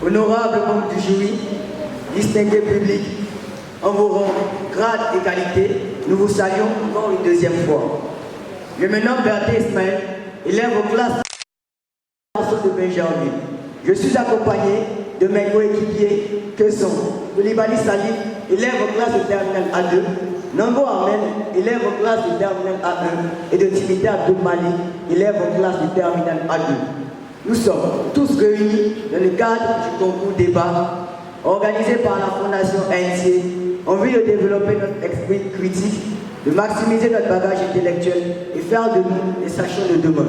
honorables membres du jury, distingués publics, en vos rangs, grades et qualités, nous vous saluons encore une deuxième fois. Je me nomme Berthé Ismaël, élève aux classes de Benjerville. Je suis accompagné de mes coéquipiers que sont Koulibaly Salif, élève aux classes de terminale A2, Nango Ahmed, élève aux classes de terminale A1 et de Timité Abdoul Malik, élève aux classes de terminale A2. Nous sommes tous réunis dans le cadre du concours débat organisé par la Fondation ANC en vue de développer notre esprit critique, de maximiser notre bagage intellectuel et faire de nous les sachants de demain.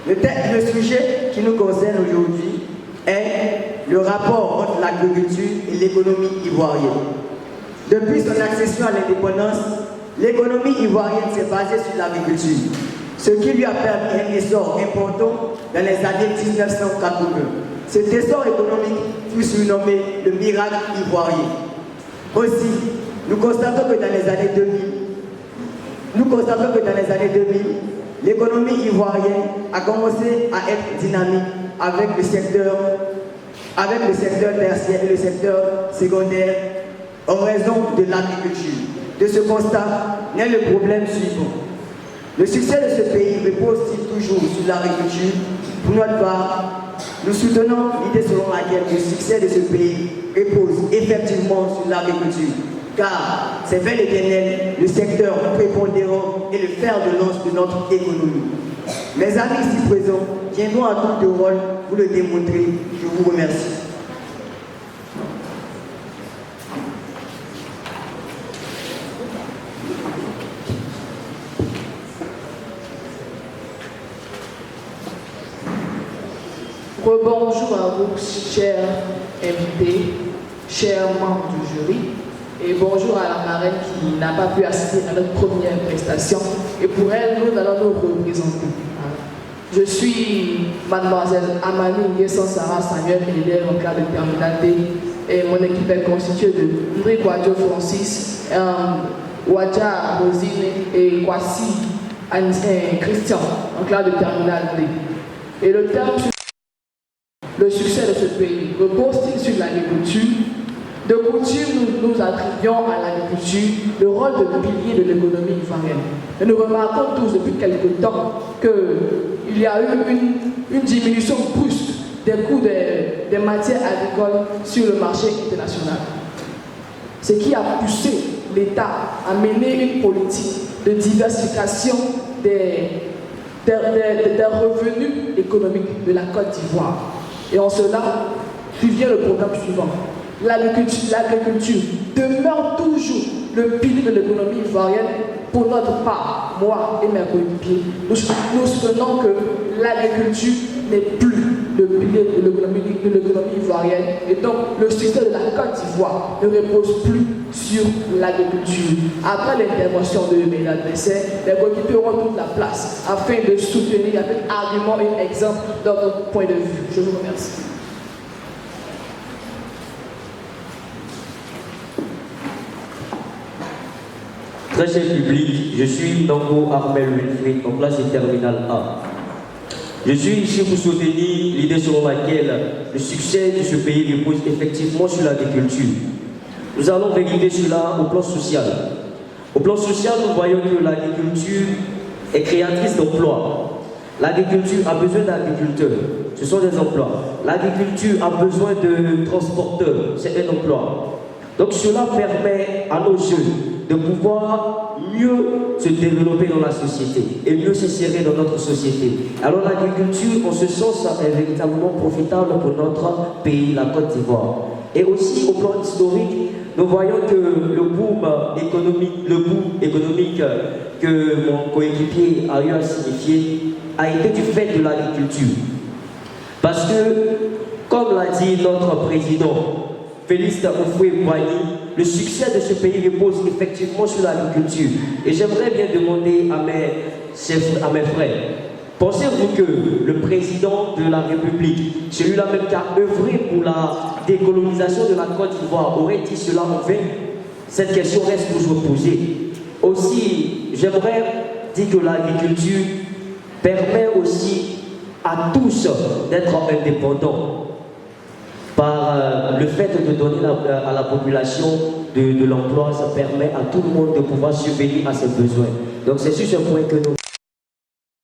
Le sujet qui nous concerne aujourd'hui est le rapport entre l'agriculture et l'économie ivoirienne. Depuis son accession à l'indépendance, l'économie ivoirienne s'est basée sur l'agriculture, ce qui lui a permis un essor important dans les années 1980. Cet essor économique fut surnommé le miracle ivoirien. Aussi, nous constatons que dans les années 2000, l'économie ivoirienne a commencé à être dynamique avec le secteur tertiaire et le secteur secondaire en raison de l'agriculture. De ce constat naît le problème suivant. Le succès de ce pays repose-t-il toujours sur l'agriculture? Pour notre part, nous soutenons l'idée selon laquelle le succès de ce pays repose effectivement sur l'agriculture, car c'est bel et bien elle, le secteur prépondérant et le fer de lance de notre économie. Mes amis ici présents viendront à tour de rôle pour le démontrer. Je vous remercie. Rebonjour à vous, chers invités, chers membres du jury, et bonjour à la marraine qui n'a pas pu assister à notre première prestation. Et pour elle, nous allons nous représenter. Je suis mademoiselle Amani Nguessan Sarah Samuel, élève en classe de terminale D, et mon équipe est constituée de Ndri Kwadjo Francis, Wadja Rosine et Kwasi Christian en classe de terminale D. Et le terme le succès de ce pays repose-t-il sur l'agriculture? De coutume, nous attribuons à l'agriculture le rôle de pilier de l'économie ivoirienne. Et nous remarquons tous depuis quelque temps qu'il y a eu une diminution brusque des coûts des matières agricoles sur le marché international. Ce qui a poussé l'État à mener une politique de diversification des revenus économiques de la Côte d'Ivoire. Et en cela, puis vient le problème suivant. L'agriculture demeure toujours le pilier de l'économie ivoirienne. Pour notre part, moi et mes coéquipiers, nous soutenons que l'agriculture n'est plus le pilier de l'économie ivoirienne. Et donc, le succès de la Côte d'Ivoire ne repose plus sur l'agriculture. Après l'intervention de mes adversaires, les coéquipiers auront toute la place afin de soutenir avec argument et exemple dans notre point de vue. Je vous remercie. Très cher public, je suis Nango Armel Wilfried, en classe de terminale A. Je suis ici pour soutenir l'idée selon laquelle le succès de ce pays repose effectivement sur l'agriculture. Nous allons vérifier cela au plan social. Au plan social, nous voyons que l'agriculture est créatrice d'emplois. L'agriculture a besoin d'agriculteurs, ce sont des emplois. L'agriculture a besoin de transporteurs, c'est un emploi. Donc cela permet à nos jeunes de pouvoir mieux se développer dans la société et mieux s'insérer dans notre société. Alors l'agriculture, en ce sens, est véritablement profitable pour notre pays, la Côte d'Ivoire. Et aussi, au plan historique, nous voyons que le boom économique que mon coéquipier a eu à signifier a été du fait de l'agriculture. Parce que, comme l'a dit notre président, Félix Houphouët-Boigny, le succès de ce pays repose effectivement sur l'agriculture. Et j'aimerais bien demander à mes frères, pensez-vous que le président de la République, celui-là même qui a œuvré pour la décolonisation de la Côte d'Ivoire, aurait dit cela en vain? Cette question reste toujours posée. Aussi, j'aimerais dire que l'agriculture permet aussi à tous d'être indépendants. par le fait de donner à la population de l'emploi, ça permet à tout le monde de pouvoir subvenir à ses besoins. Donc c'est sur ce point que nous,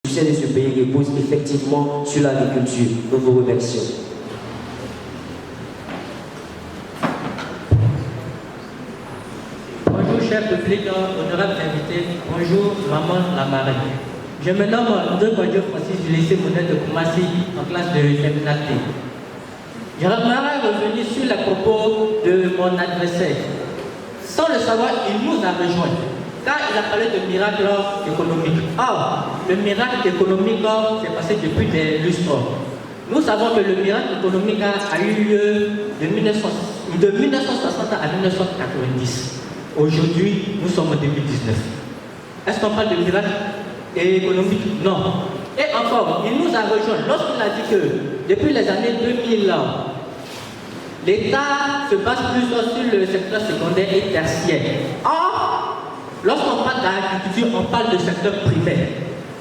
le succès de ce pays repose effectivement sur l'agriculture. Nous vous remercions. Bonjour cher public, honorable invité, bonjour maman la marraine. Je me nomme Ndongo Francis du lycée modèle de Koumassi en classe de terminale T. J'aimerais revenir sur les propos de mon adversaire. Sans le savoir, il nous a rejoints car il a parlé de miracle économique. Or, le miracle économique s'est passé depuis des lustres. Nous savons que le miracle économique a eu lieu de 1960 à 1990. Aujourd'hui, nous sommes en 2019. Est-ce qu'on parle de miracle économique? Non. Et encore, il nous a rejoints lorsqu'il a dit que depuis les années 2000, l'État se base plus sur le secteur secondaire et tertiaire. Or, lorsqu'on parle d'agriculture, on parle de secteur primaire.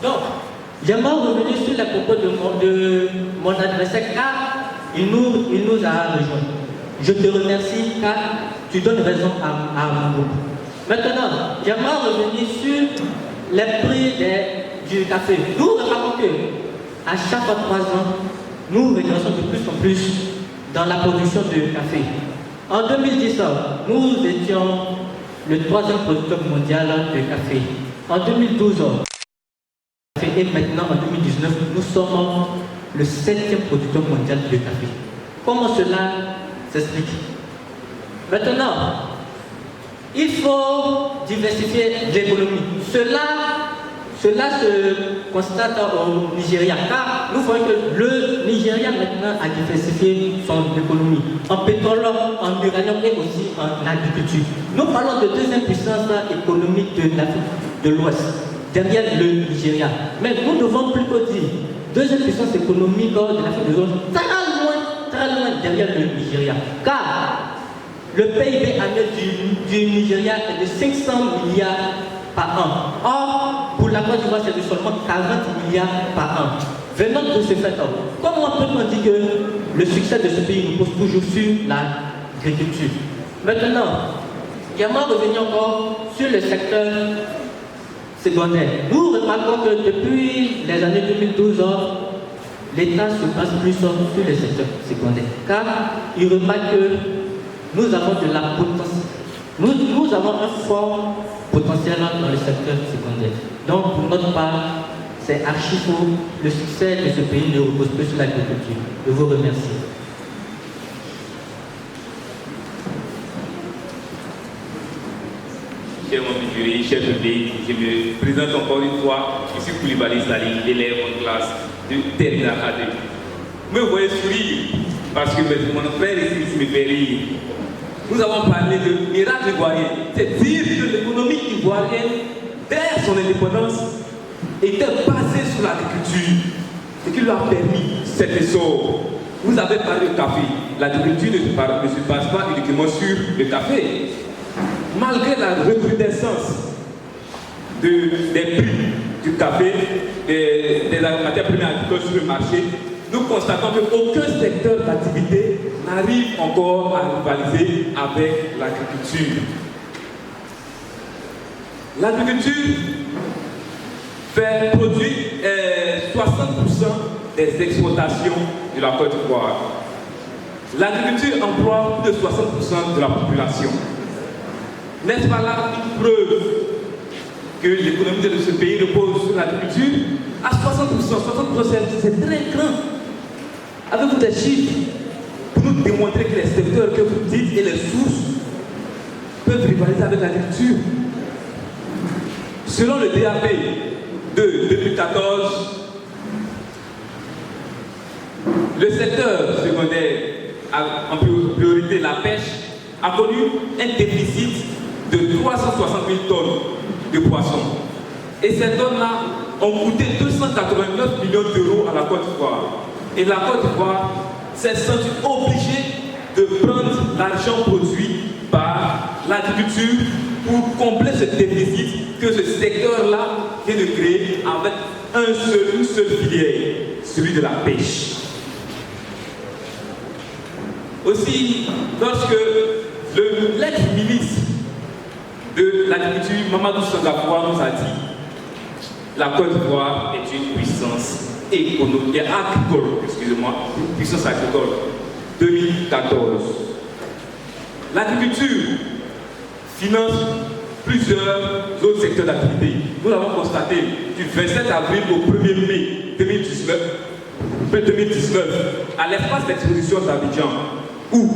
Donc, j'aimerais revenir sur les propos de mon adversaire car il nous a rejoints. Je te remercie car tu donnes raison à mon groupe. Maintenant, j'aimerais revenir sur les prix du café. Nous remarquons que à chaque 3 ans, nous régressons de plus en plus dans la production de café. En 2010, nous étions le 3e producteur mondial de café. En 2012, et maintenant en 2019, nous sommes le 7e producteur mondial de café. Comment cela s'explique? Maintenant, il faut diversifier l'économie. Cela se constate au Nigeria, car nous voyons que le Nigeria maintenant a diversifié son économie en pétrole, en uranium et aussi en agriculture. Nous parlons de deuxième puissance économique de l'Afrique de l'Ouest, derrière le Nigeria. Mais nous devons plutôt dire deuxième puissance économique de l'Afrique de l'Ouest, très loin derrière le Nigeria. Car le PIB annuel du Nigeria est de 500 milliards par an. Or, pour la Côte d'Ivoire, c'est de seulement 40 milliards par an. Venant de ce fait, comment peut-on dire que le succès de ce pays repose toujours sur l'agriculture? Maintenant, j'aimerais revenir encore sur le secteur secondaire. Nous remarquons que depuis les années 2012, l'État se base plus sur les secteurs secondaires. Car il remarque que nous avons de la potentiel. Nous avons un fort potentiel dans le secteur secondaire. Donc, pour notre part, c'est archi faux. Le succès de ce pays ne repose plus sur l'agriculture. Je vous remercie. Chers membres du jury, chers publics, je me présente encore une fois. Je suis Koulibaly Sali, élève en classe de terminale A2. Vous me voyez sourire parce que mon frère ici me fait rire. Nous avons parlé de miracle ivoirien, c'est dire que l'économie ivoirienne, dès son indépendance, était basée sur l'agriculture, ce qui lui a permis cet essor. Vous avez parlé de café, l'agriculture ne se base pas uniquement sur le café. Malgré la recrudescence des prix du café, des matières premières agricoles sur le marché, nous constatons qu'aucun secteur d'activité n'arrive encore à rivaliser avec l'agriculture. L'agriculture produit 60% des exportations de la Côte d'Ivoire. L'agriculture emploie plus de 60% de la population. N'est-ce pas là une preuve que l'économie de ce pays repose sur l'agriculture? À 60%, 60% c'est très grand. Avez-vous des chiffres pour nous démontrer que les secteurs que vous dites et les sources peuvent rivaliser avec l'agriculture? Selon le DAP de 2014, le secteur secondaire, en priorité la pêche, a connu un déficit de 360 000 tonnes de poissons. Et ces tonnes-là ont coûté 289 millions d'euros à la Côte d'Ivoire. Et la Côte d'Ivoire s'est sentie obligée de prendre l'argent produit par l'agriculture pour combler ce déficit que ce secteur-là vient de créer avec une seule filière, celui de la pêche. Aussi, lorsque l'ex-ministre de l'agriculture, Mamadou Sangafoua, nous a dit la Côte d'Ivoire est une puissance économique, agricole, excusez-moi, une puissance agricole. 2014. L'agriculture finance plusieurs autres secteurs d'activité. Nous l'avons constaté du 27 avril au 1er mai 2019, à l'espace d'exposition d'Abidjan, où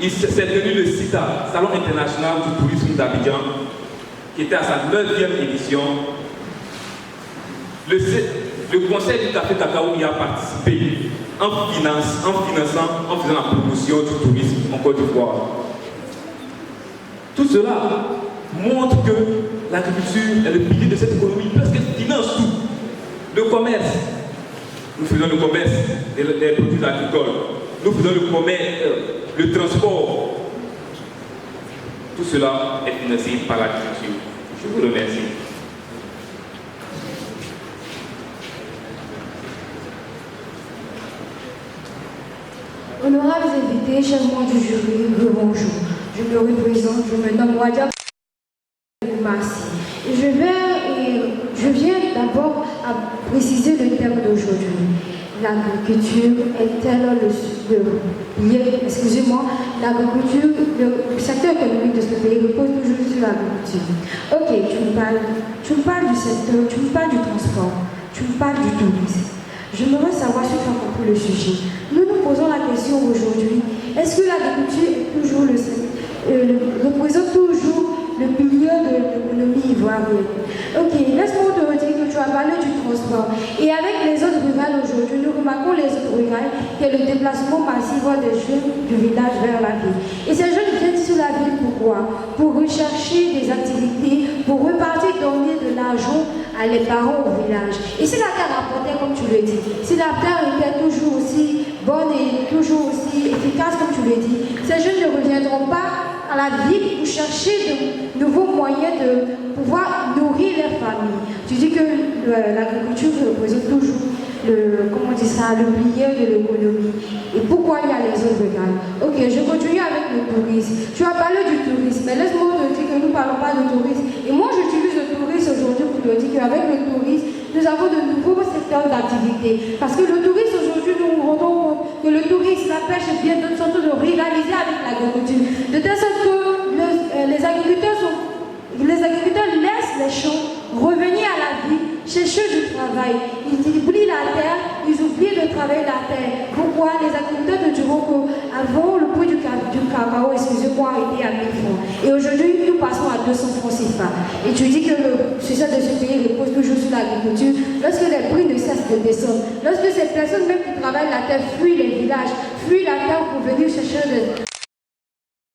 il s'est tenu le CITA, Salon international du tourisme d'Abidjan, qui était à sa 9e édition. Le Conseil du café cacao y a participé en faisant la promotion du tourisme en Côte d'Ivoire. Tout cela montre que l'agriculture est le pilier de cette économie parce qu'elle finance tout. Le commerce, nous faisons le commerce des produits agricoles, nous faisons le commerce, le transport. Tout cela est financé par l'agriculture. Je vous remercie. Honorables invités, chers membres du jury, bonjour. Je me représente, je me nomme Wadia Merci. Je viens d'abord à préciser le thème d'aujourd'hui. L'agriculture est-elle l'agriculture, le secteur économique de ce pays repose toujours sur l'agriculture. Ok, tu me parles du secteur, tu me parles du transport, tu me parles du tourisme. J'aimerais savoir si tu as compris le sujet. Nous nous posons la question aujourd'hui, est-ce que l'agriculture est toujours représente toujours le pilier de l'économie ivoirienne? Ok, laisse-moi te dire que tu as parlé du transport. Et avec les autres rurales aujourd'hui, nous remarquons les autres rurales qui est le déplacement massif des jeunes du village vers la ville. Et ces jeunes viennent sur la ville pourquoi? Pour rechercher des activités, pour repartir donner de l'argent à les parents au village. Et si la terre rapportait comme tu le dis, si la terre était toujours aussi bonne et toujours aussi efficace comme tu le dis, ces jeunes ne reviendront pas à la ville pour chercher de nouveaux moyens de pouvoir nourrir leur famille. Tu dis que l'agriculture représente toujours le pilier de l'économie. Et pourquoi il y a les autres regards? Ok, je continue avec le tourisme. Tu as parlé du tourisme, mais laisse-moi te dire que nous ne parlons pas de tourisme. Et moi, j'utilise le tourisme aujourd'hui pour te dire qu'avec le tourisme, nous avons de nouveaux secteurs d'activité. Parce que le tourisme aujourd'hui, nous nous rendons compte que le tourisme, la pêche et bien d'autres sortes de rivaliser avec l'agriculture. De telle sorte que les agriculteurs laissent les champs revenir à la vie, chercher du travail. Ils oublient la terre, ils oublient de travailler la terre. Pourquoi? Les agriculteurs te diront qu'avant le prix du cacao, excusez-moi, a été à 1000 francs. Et aujourd'hui, nous passons à 200 francs CFA. Et tu dis que le succès de ce pays repose toujours sur l'agriculture. Lorsque les prix ne cessent de descendre, lorsque ces personnes même qui travaillent la terre fuient les villages, fuient la terre pour venir chercher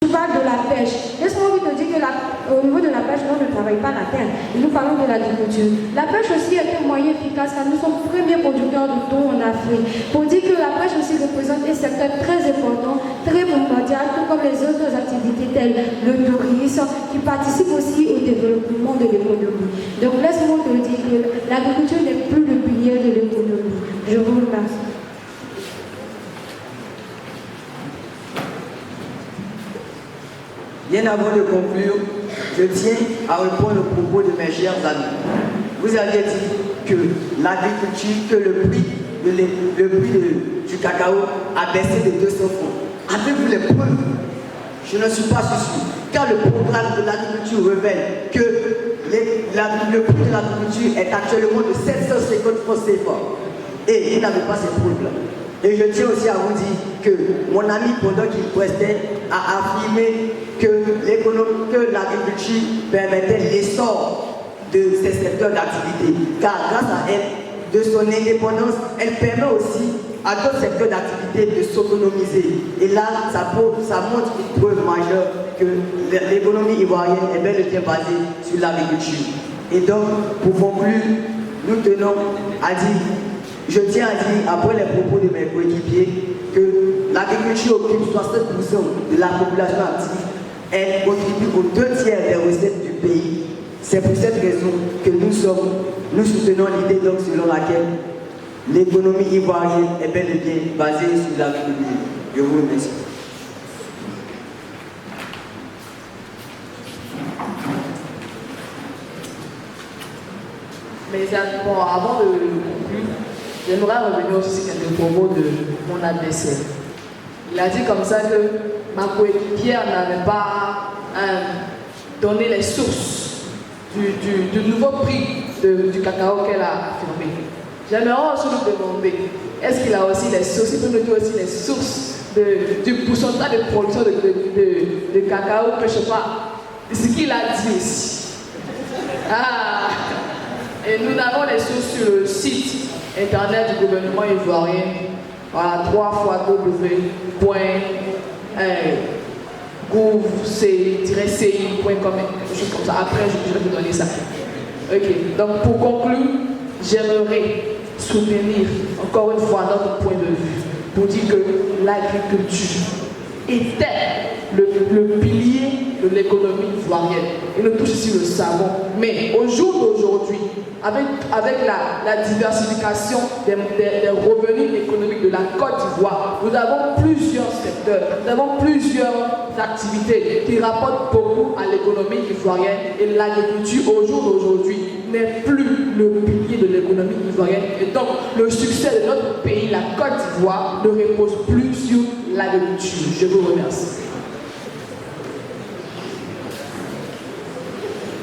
Tu parles de la pêche. Laisse-moi te dire qu'au niveau de la pêche, nous ne travaillons pas la terre. Et nous parlons de l'agriculture. La pêche aussi est un moyen efficace car nous sommes premiers producteurs de thon en Afrique. Pour dire que la pêche aussi représente un secteur très important, très mondial, tout comme les autres activités telles le tourisme, qui participent aussi au développement de l'économie. Donc laisse-moi te dire que l'agriculture n'est plus le pilier de l'économie. Je vous remercie. Bien avant de conclure, je tiens à reprendre le propos de mes chers amis. Vous aviez dit que l'agriculture, que le prix du cacao a baissé de 200 francs. Avez-vous les preuves? Je ne suis pas sûr. Car le programme de l'agriculture révèle que le prix de l'agriculture est actuellement de 750 francs CFA. Et vous n'avez pas ces preuves-là. Et je tiens aussi à vous dire que mon ami, pendant qu'il prestait, a affirmé que l'agriculture permettait l'essor de ces secteurs d'activité. Car grâce à elle, de son indépendance, elle permet aussi à d'autres secteurs d'activité de s'autonomiser. Et là, ça montre une preuve majeure que l'économie ivoirienne est bel et bien basée sur l'agriculture. Et donc, pour conclure, nous tenons à dire, je tiens à dire, après les propos de mes coéquipiers, que l'agriculture occupe 60% de la population active. Elle contribue aux 2 tiers des recettes du pays. C'est pour cette raison que nous soutenons l'idée donc selon laquelle l'économie ivoirienne est bel et bien basée sur l'agriculture. Je vous remercie. Mais bon, avant de conclure, j'aimerais revenir aussi sur quelques propos de mon adversaire. Il a dit comme ça que ma coéquipière n'avait pas donné les sources du nouveau prix du cacao qu'elle a affirmé. J'aimerais aussi nous demander, est-ce qu'il a aussi les sources, il peut nous dire aussi les sources du pourcentage de production de cacao, que je sais pas, ce qu'il a dit aussi. Ah, et nous avons les sources sur le site internet du gouvernement ivoirien, voilà, www.gouv-ci.com, quelque chose comme ça. Après, je vais vous donner ça. Ok, donc pour conclure, j'aimerais soutenir encore une fois notre point de vue pour dire que l'agriculture était le pilier de l'économie ivoirienne. Et nous tous ici le savons. Mais au jour d'aujourd'hui, avec la diversification des revenus économiques de la Côte d'Ivoire, nous avons plusieurs secteurs, nous avons plusieurs activités qui rapportent beaucoup à l'économie ivoirienne. Et l'agriculture, au jour d'aujourd'hui, n'est plus le pilier de l'économie ivoirienne. Et donc, le succès de notre pays, la Côte d'Ivoire, ne repose plus sur l'agriculture. Je vous remercie.